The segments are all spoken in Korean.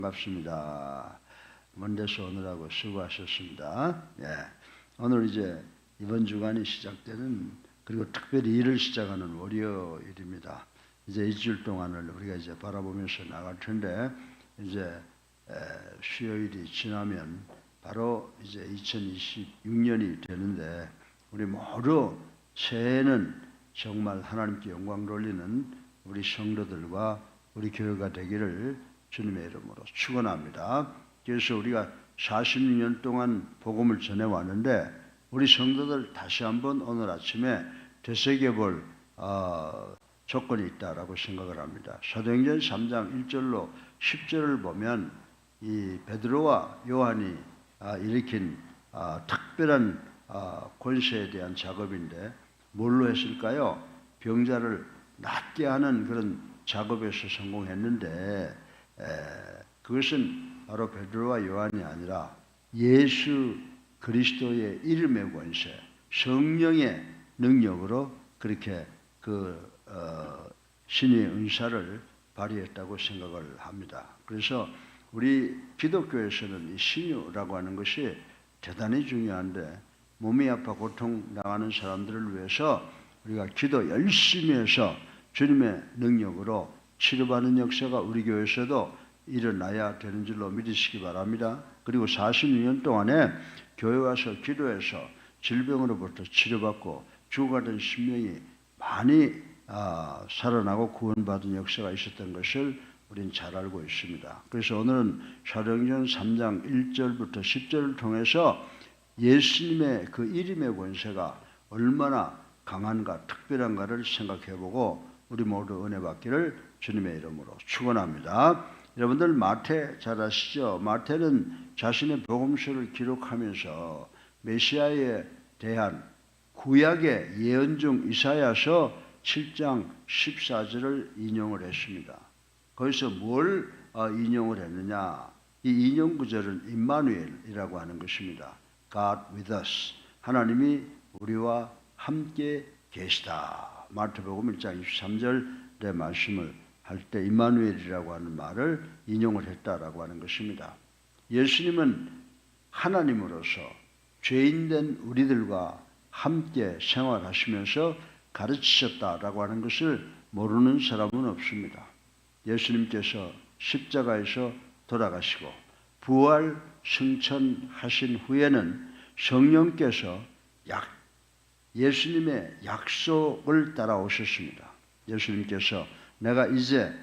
반갑습니다. 먼데서 오늘하고 수고하셨습니다. 오늘 이제 이번 주간이 시작되는, 그리고 특별히 일을 시작하는 월요일입니다. 이제 일주일 동안을 우리가 이제 바라보면서 나갈 텐데, 이제 수요일이 지나면 바로 이제 2026년이 되는데, 우리 모두 새해는 정말 하나님께 영광 돌리는 우리 성도들과 우리 교회가 되기를 주님의 이름으로 축원합니다. 그래서 우리가 46년 동안 복음을 전해왔는데, 우리 성도들 다시 한번 오늘 아침에 되새겨볼 조건이 있다라고 생각을 합니다. 사도행전 3장 1절로 10절을 보면 이 베드로와 요한이 일으킨 특별한 권세에 대한 작업인데, 뭘로 했을까요? 병자를 낫게 하는 그런 작업에서 성공했는데, 그것은 바로 베드로와 요한이 아니라 예수 그리스도의 이름의 권세, 성령의 능력으로 그렇게 신의 은사를 발휘했다고 생각을 합니다. 그래서 우리 기독교에서는 이 신유라고 하는 것이 대단히 중요한데, 몸이 아파 고통 당하는 사람들을 위해서 우리가 기도 열심히 해서 주님의 능력으로 치료받는 역사가 우리 교회에서도 일어나야 되는 줄로 믿으시기 바랍니다. 그리고 46년 동안에 교회 와서 기도해서 질병으로부터 치료받고 죽어가던 신명이 많이 살아나고 구원받은 역사가 있었던 것을 우리는 잘 알고 있습니다. 그래서 오늘은 사도행전 3장 1절부터 10절을 통해서 예수님의 그 이름의 권세가 얼마나 강한가, 특별한가를 생각해보고 우리 모두 은혜 받기를 주님의 이름으로 축원합니다. 여러분들 마태 잘 아시죠? 마태는 자신의 복음서를 기록하면서 메시아에 대한 구약의 예언 중 이사야서 7장 14절을 인용을 했습니다. 거기서 뭘 인용을 했느냐? 이 인용 구절은 임마누엘이라고 하는 것입니다. God with us. 하나님이 우리와 함께 계시다. 마태복음 1장 23절의 말씀을 할 때 임마누엘이라고 하는 말을 인용을 했다라고 하는 것입니다. 예수님은 하나님으로서 죄인된 우리들과 함께 생활하시면서 가르치셨다라고 하는 것을 모르는 사람은 없습니다. 예수님께서 십자가에서 돌아가시고 부활 승천하신 후에는 성령께서 예수님의 약속을 따라오셨습니다. 예수님께서 내가 이제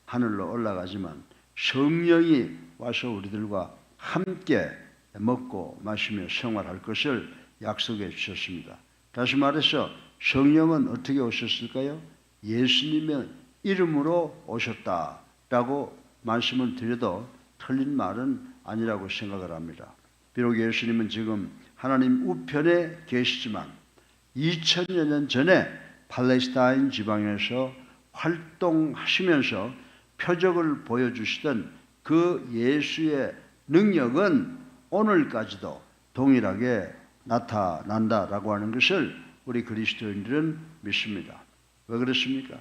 하늘로 올라가지만 성령이 와서 우리들과 함께 먹고 마시며 생활할 것을 약속해 주셨습니다. 다시 말해서 성령은 어떻게 오셨을까요? 예수님의 이름으로 오셨다라고 말씀을 드려도 틀린 말은 아니라고 생각을 합니다. 비록 예수님은 지금 하나님 우편에 계시지만 2000여 년 전에 팔레스타인 지방에서 활동하시면서 표적을 보여주시던 그 예수의 능력은 오늘까지도 동일하게 나타난다라고 하는 것을 우리 그리스도인들은 믿습니다. 왜 그렇습니까?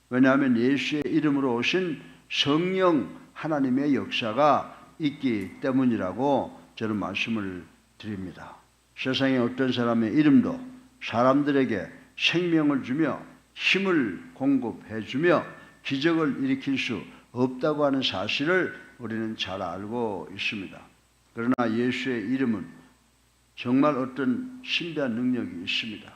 왜냐하면 예수의 이름으로 오신 성령 하나님의 역사가 있기 때문이라고 저는 말씀을 드립니다. 세상에 어떤 사람의 이름도 사람들에게 생명을 주며 힘을 공급해 주며 기적을 일으킬 수 없다고 하는 사실을 우리는 잘 알고 있습니다. 그러나 예수의 이름은 정말 어떤 신비한 능력이 있습니다.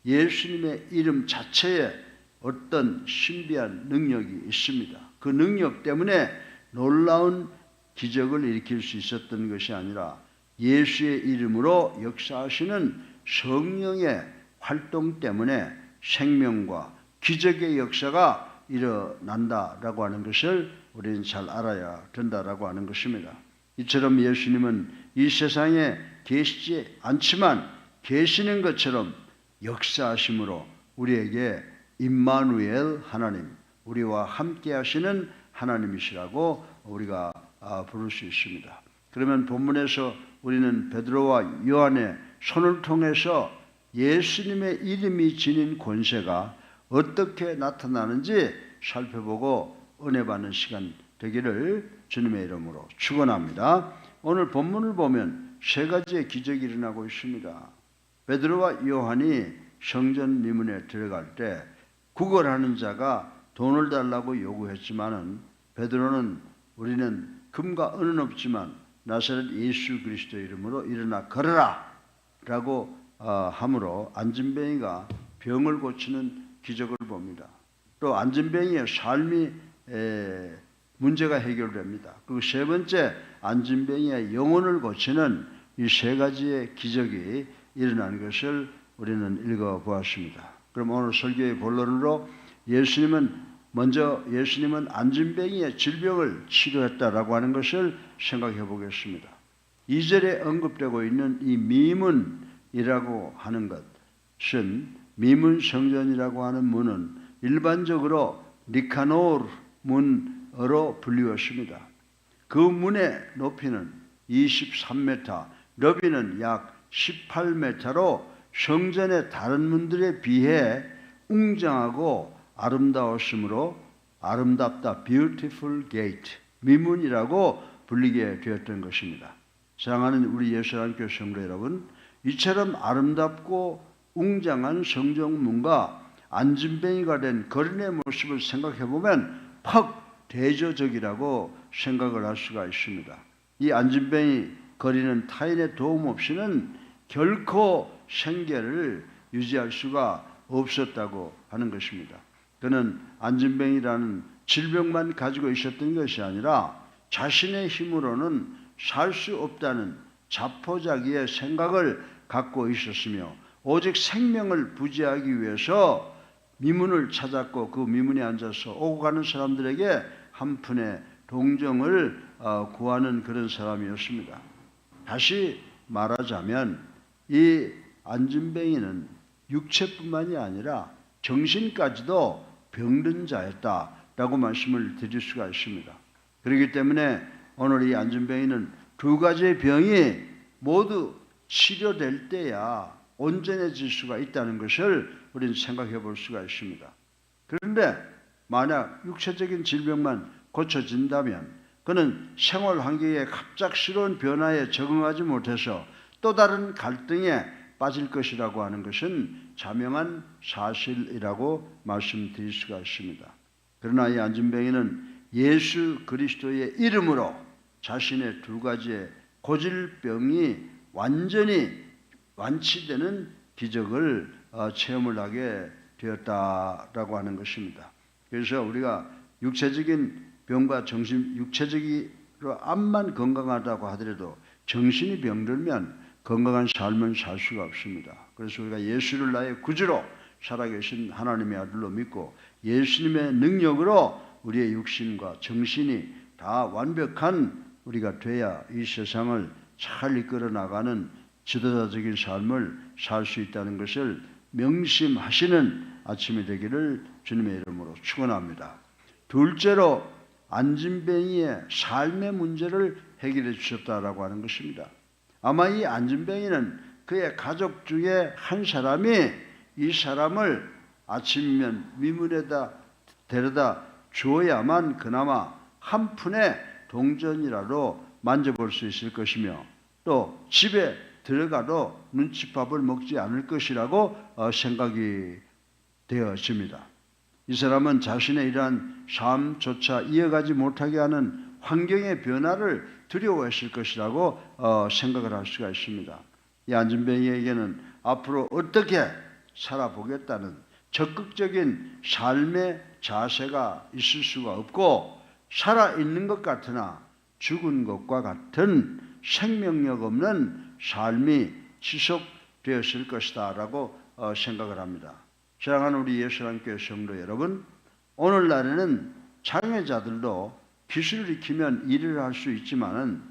예수님의 이름 자체에 어떤 신비한 능력이 있습니다. 그 능력 때문에 놀라운 기적을 일으킬 수 있었던 것이 아니라 예수의 이름으로 역사하시는 성령의 활동 때문에 생명과 기적의 역사가 일어난다라고 하는 것을 우리는 잘 알아야 된다라고 하는 것입니다. 이처럼 예수님은 이 세상에 계시지 않지만 계시는 것처럼 역사하심으로 우리에게 임마누엘 하나님, 우리와 함께 하시는 하나님이시라고 우리가 부를 수 있습니다. 그러면 본문에서 우리는 베드로와 요한의 손을 통해서 예수님의 이름이 지닌 권세가 어떻게 나타나는지 살펴보고 은혜 받는 시간 되기를 주님의 이름으로 축원합니다. 오늘 본문을 보면 세 가지의 기적이 일어나고 있습니다. 베드로와 요한이 성전 미문에 들어갈 때 구걸하는 자가 돈을 달라고 요구했지만은 베드로는 우리는 금과 은은 없지만 나사렛 예수 그리스도의 이름으로 일어나 걸어라 라고 함으로 안진뱅이가 병을 고치는 기적을 봅니다. 또 안진뱅이의 삶이 문제가 해결됩니다. 그리고 세 번째, 안진뱅이의 영혼을 고치는 이 세 가지의 기적이 일어나는 것을 우리는 읽어보았습니다. 그럼 오늘 설교의 본론으로 예수님은 안진뱅이의 질병을 치료했다라고 하는 것을 생각해 보겠습니다. 2절에 언급되고 있는 이 미문이라고 하는 것은 미문 성전이라고 하는 문은 일반적으로 니카노르 문으로 불리웠습니다. 그 문의 높이는 23m, 너비는 약 18m로 성전의 다른 문들에 비해 웅장하고 아름다웠으므로 아름답다, beautiful gate, 미문이라고 불리게 되었던 것입니다. 사랑하는 우리 예수님께 성도 여러분, 이처럼 아름답고 웅장한 성전문과 안진뱅이가 된 거린의 모습을 생각해 보면 퍽 대조적이라고 생각을 할 수가 있습니다. 이 안진뱅이 거린은 타인의 도움 없이는 결코 생계를 유지할 수가 없었다고 하는 것입니다. 그는 안진뱅이라는 질병만 가지고 있었던 것이 아니라 자신의 힘으로는 살 수 없다는 자포자기의 생각을 갖고 있었으며 오직 생명을 부지하기 위해서 미문을 찾았고 그 미문에 앉아서 오고 가는 사람들에게 한 푼의 동정을 구하는 그런 사람이었습니다. 다시 말하자면 이 안진뱅이는 육체뿐만이 아니라 정신까지도 병든 자였다라고 말씀을 드릴 수가 있습니다. 그렇기 때문에 오늘 이 안진뱅이는 두 가지의 병이 모두 치료될 때야 온전해질 수가 있다는 것을 우리는 생각해 볼 수가 있습니다. 그런데 만약 육체적인 질병만 고쳐진다면 그는 생활 환경의 갑작스러운 변화에 적응하지 못해서 또 다른 갈등에 빠질 것이라고 하는 것은 자명한 사실이라고 말씀드릴 수가 있습니다. 그러나 이 안진뱅이는 예수 그리스도의 이름으로 자신의 두 가지의 고질병이 완전히 완치되는 기적을 체험을 하게 되었다라고 하는 것입니다. 그래서 우리가 육체적인 병과 육체적으로 암만 건강하다고 하더라도 정신이 병들면 건강한 삶은 살 수가 없습니다. 그래서 우리가 예수를 나의 구주로 살아계신 하나님의 아들로 믿고 예수님의 능력으로 우리의 육신과 정신이 다 완벽한 우리가 돼야 이 세상을 잘 이끌어 나가는 지도자적인 삶을 살 수 있다는 것을 명심하시는 아침이 되기를 주님의 이름으로 축원합니다. 둘째로 안진뱅이의 삶의 문제를 해결해 주셨다라고 하는 것입니다. 아마 이 안진뱅이는 그의 가족 중에 한 사람이 이 사람을 아침이면 미문에다 데려다 주어야만 그나마 한 푼의 동전이라도 만져볼 수 있을 것이며 또 집에 들어가도 눈칫밥을 먹지 않을 것이라고 생각이 되어집니다. 이 사람은 자신의 이러한 삶조차 이어가지 못하게 하는 환경의 변화를 두려워했을 것이라고 생각을 할 수가 있습니다. 이 안진뱅이에게는 앞으로 어떻게 살아보겠다는 적극적인 삶의 자세가 있을 수가 없고 살아있는 것 같으나 죽은 것과 같은 생명력 없는 삶이 지속되었을 것이다 라고 생각을 합니다. 사랑하는 우리 예수님께 성도 여러분, 오늘날에는 장애자들도 기술을 익히면 일을 할 수 있지만은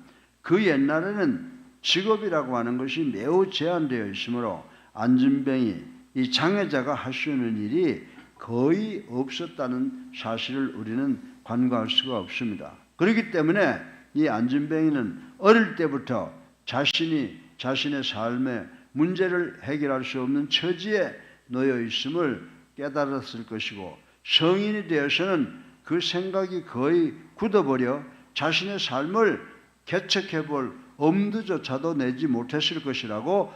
그 옛날에는 직업이라고 하는 것이 매우 제한되어 있으므로 안진뱅이 이 장애자가 할 수 있는 일이 거의 없었다는 사실을 우리는 간과할 수가 없습니다. 그렇기 때문에 이 안진뱅이는 어릴 때부터 자신의 삶의 문제를 해결할 수 없는 처지에 놓여 있음을 깨달았을 것이고 성인이 되어서는 그 생각이 거의 굳어버려 자신의 삶을 개척해 볼 엄두조차도 내지 못했을 것이라고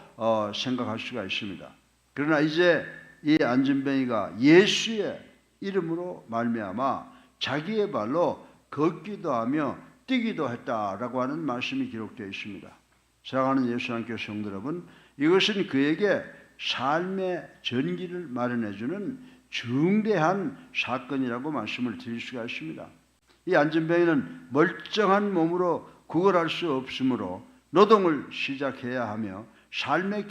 생각할 수가 있습니다. 그러나 이제 이 안진뱅이가 예수의 이름으로 말미암아 자기의 발로 걷기도 하며 뛰기도 했다라고 하는 말씀이 기록되어 있습니다. 사랑하는 예수 안교 성도 여러분, 이것은 그에게 삶의 전기를 마련해주는 중대한 사건이라고 말씀을 드릴 수가 있습니다. 이 안진뱅이는 멀쩡한 몸으로 구걸할 수 없으므로 노동을 시작해야 하며 삶의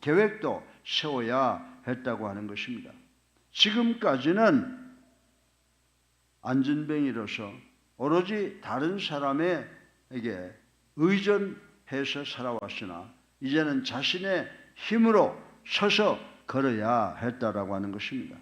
계획도 세워야 했다고 하는 것입니다. 지금까지는 안진뱅이로서 오로지 다른 사람에게 의존해서 살아왔으나 이제는 자신의 힘으로 서서 걸어야 했다라고 하는 것입니다.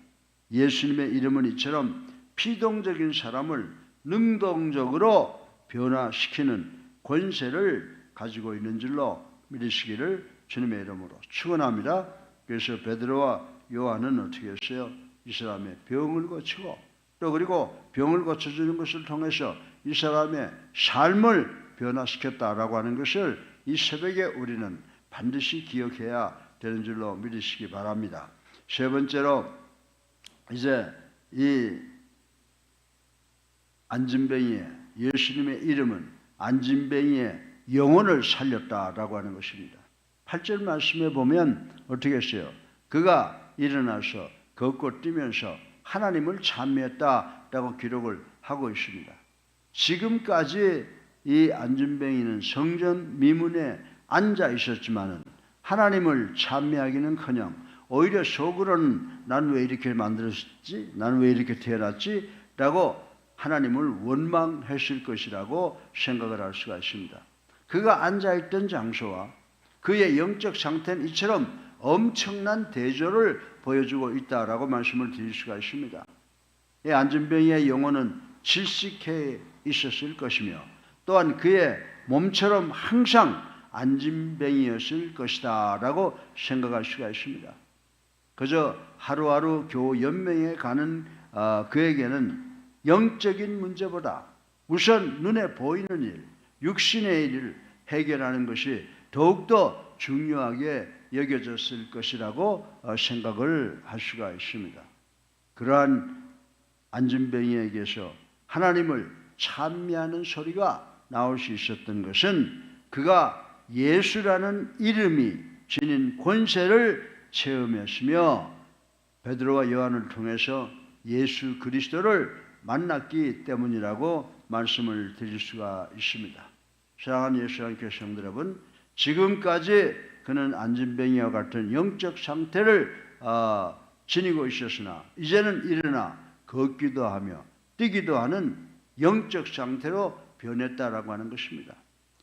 예수님의 이름은 이처럼 피동적인 사람을 능동적으로 변화시키는 권세를 가지고 있는 줄로 믿으시기를 주님의 이름으로 축원합니다. 그래서 베드로와 요한은 어떻게 했어요? 이 사람의 병을 고치고 또 그리고 병을 고쳐주는 것을 통해서 이 사람의 삶을 변화시켰다라고 하는 것을 이 새벽에 우리는 반드시 기억해야 되는 줄로 믿으시기 바랍니다. 세 번째로 이제 이 안진뱅이의 예수님의 이름은 안진뱅이의 영혼을 살렸다라고 하는 것입니다. 8절 말씀에 보면 어떻게 했어요? 그가 일어나서 걷고 뛰면서 하나님을 찬미했다라고 기록을 하고 있습니다. 지금까지 이 안진뱅이는 성전 미문에 앉아 있었지만은 하나님을 찬미하기는커녕 오히려 속으로는 난 왜 이렇게 만들었지? 난 왜 이렇게 태어났지? 라고 하나님을 원망했을 것이라고 생각을 할 수가 있습니다. 그가 앉아있던 장소와 그의 영적 상태는 이처럼 엄청난 대조를 보여주고 있다라고 말씀을 드릴 수가 있습니다. 이 안진뱅이의 영혼은 질식해 있었을 것이며 또한 그의 몸처럼 항상 안진뱅이였을 것이다 라고 생각할 수가 있습니다. 그저 하루하루 겨우 연명해 가는 그에게는 영적인 문제보다 우선 눈에 보이는 일, 육신의 일을 해결하는 것이 더욱더 중요하게 여겨졌을 것이라고 생각을 할 수가 있습니다. 그러한 안진뱅이에게서 하나님을 찬미하는 소리가 나올 수 있었던 것은 그가 예수라는 이름이 지닌 권세를 체험했으며 베드로와 요한을 통해서 예수 그리스도를 만났기 때문이라고 말씀을 드릴 수가 있습니다. 사랑하는 예수 안교 성도 여러분, 지금까지 그는 안진뱅이와 같은 영적 상태를 지니고 있었으나 이제는 일어나 걷기도 하며 뛰기도 하는 영적 상태로 변했다라고 하는 것입니다.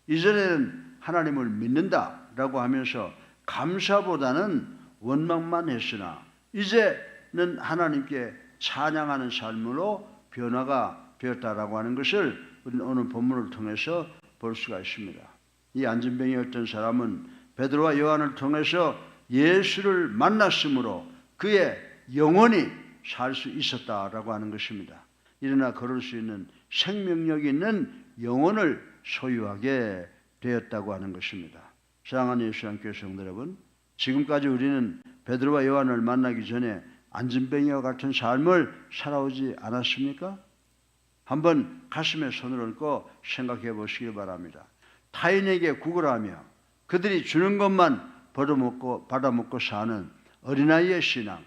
이전에는 하나님을 믿는다라고 하면서 감사보다는 원망만 했으나 이제는 하나님께 찬양하는 삶으로 변화가 되었다라고 하는 것을 오늘 본문을 통해서 볼 수가 있습니다. 이 안진뱅이였던 사람은 베드로와 요한을 통해서 예수를 만났으므로 그의 영혼이 살 수 있었다라고 하는 것입니다. 일어나 걸을 수 있는 생명력 있는 영혼을 소유하게 되었다고 하는 것입니다. 사랑하는 예수 안교 성도 여러분, 지금까지 우리는 베드로와 요한을 만나기 전에 안진뱅이와 같은 삶을 살아오지 않았습니까? 한번 가슴에 손을 얹고 생각해 보시기 바랍니다. 타인에게 구걸하며 그들이 주는 것만 받아먹고 사는 어린아이의 신앙,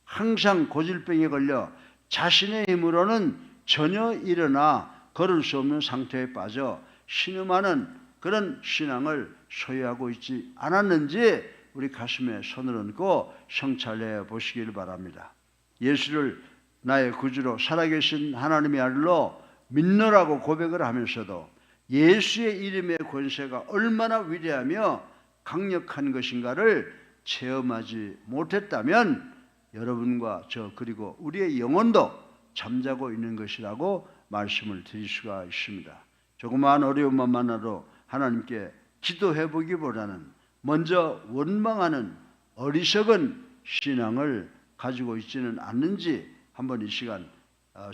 항상 고질병에 걸려 자신의 힘으로는 전혀 일어나 걸을 수 없는 상태에 빠져 신음하는 그런 신앙을 소유하고 있지 않았는지 우리 가슴에 손을 얹고 성찰해 보시길 바랍니다. 예수를 나의 구주로 살아계신 하나님의 아들로 믿노라고 고백을 하면서도 예수의 이름의 권세가 얼마나 위대하며 강력한 것인가를 체험하지 못했다면 여러분과 저 그리고 우리의 영혼도 잠자고 있는 것이라고 말씀을 드릴 수가 있습니다. 조그마한 어려움만 만나도 하나님께 기도해 보기보다는 먼저 원망하는 어리석은 신앙을 가지고 있지는 않는지 한번 이 시간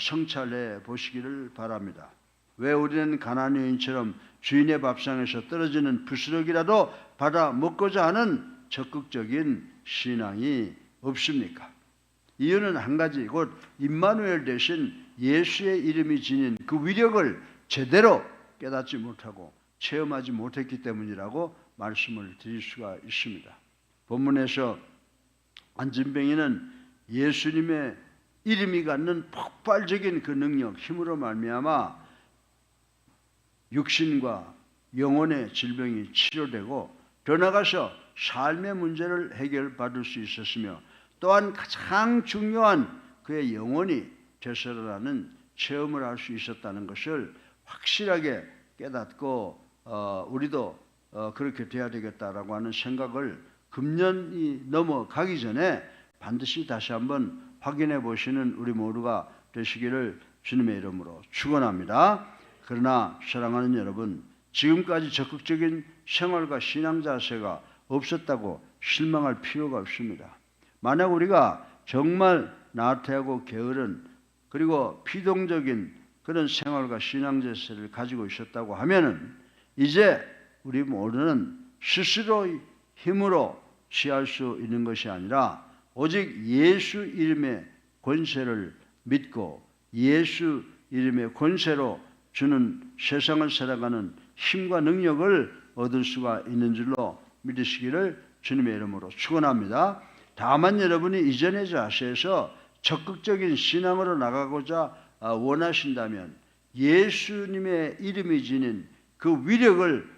성찰해 보시기를 바랍니다. 왜 우리는 가나안 여인처럼 주인의 밥상에서 떨어지는 부스러기라도 받아 먹고자 하는 적극적인 신앙이 없습니까? 이유는 한 가지, 곧 임마누엘 대신 예수의 이름이 지닌 그 위력을 제대로 깨닫지 못하고 체험하지 못했기 때문이라고 말씀을 드릴 수가 있습니다. 본문에서 안진뱅이는 예수님의 이름이 갖는 폭발적인 그 능력, 힘으로 말미암아 육신과 영혼의 질병이 치료되고 더 나아가서 삶의 문제를 해결받을 수 있었으며 또한 가장 중요한 그의 영혼이 되살아나는 체험을 할 수 있었다는 것을 확실하게 깨닫고 우리도 그렇게 돼야 되겠다라고 하는 생각을 금년이 넘어가기 전에 반드시 다시 한번 확인해 보시는 우리 모두가 되시기를 주님의 이름으로 축원합니다. 그러나 사랑하는 여러분, 지금까지 적극적인 생활과 신앙 자세가 없었다고 실망할 필요가 없습니다. 만약 우리가 정말 나태하고 게으른 그리고 피동적인 그런 생활과 신앙 자세를 가지고 있었다고 하면은 이제 우리 모두는 스스로의 힘으로 취할 수 있는 것이 아니라 오직 예수 이름의 권세를 믿고 예수 이름의 권세로 주는 세상을 살아가는 힘과 능력을 얻을 수가 있는 줄로 믿으시기를 주님의 이름으로 축원합니다. 다만 여러분이 이전의 자세에서 적극적인 신앙으로 나가고자 원하신다면 예수님의 이름이 지닌 그 위력을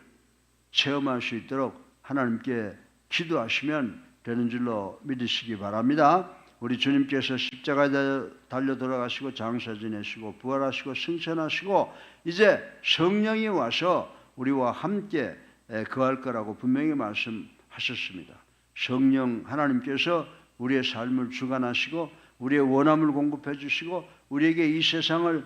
체험할 수 있도록 하나님께 기도하시면 되는 줄로 믿으시기 바랍니다. 우리 주님께서 십자가에 달려 돌아가시고 장사 지내시고 부활하시고 승천하시고 이제 성령이 와서 우리와 함께 거할 거라고 분명히 말씀하셨습니다. 성령 하나님께서 우리의 삶을 주관하시고 우리의 원함을 공급해 주시고 우리에게 이 세상을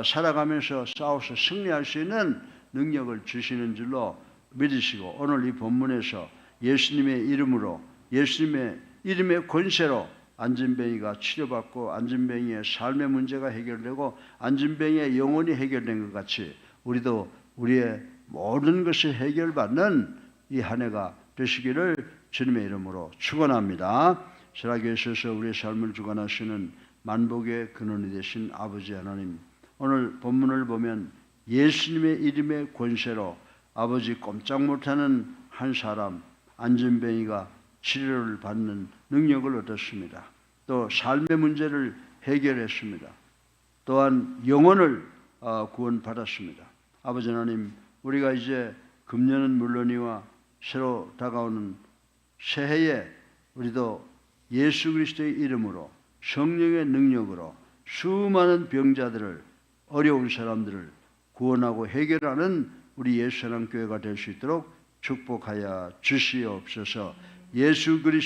살아가면서 싸워서 승리할 수 있는 능력을 주시는 줄로 믿으시고 오늘 이 본문에서 예수님의 이름으로 예수님의 이름의 권세로 안진뱅이가 치료받고 안진뱅이의 삶의 문제가 해결되고 안진뱅이의 영혼이 해결된 것 같이 우리도 우리의 모든 것이 해결받는 이 한 해가 되시기를 주님의 이름으로 축원합니다. 살아계에 있어서 우리의 삶을 주관하시는 만복의 근원이 되신 아버지 하나님, 오늘 본문을 보면 예수님의 이름의 권세로 아버지 꼼짝 못하는 한 사람 안진뱅이가 치료를 받는 능력을 얻었습니다. 또 삶의 문제를 해결했습니다. 또한 영혼을 구원받았습니다. 아버지 하나님, 우리가 이제 금년은 물론이와 새로 다가오는 새해에 우리도 예수 그리스도의 이름으로 성령의 능력으로 수많은 병자들을 어려운 사람들을 구원하고 해결하는 우리 예수사랑교회가 될 수 있도록 축복하여 주시옵소서. 예수 그리스도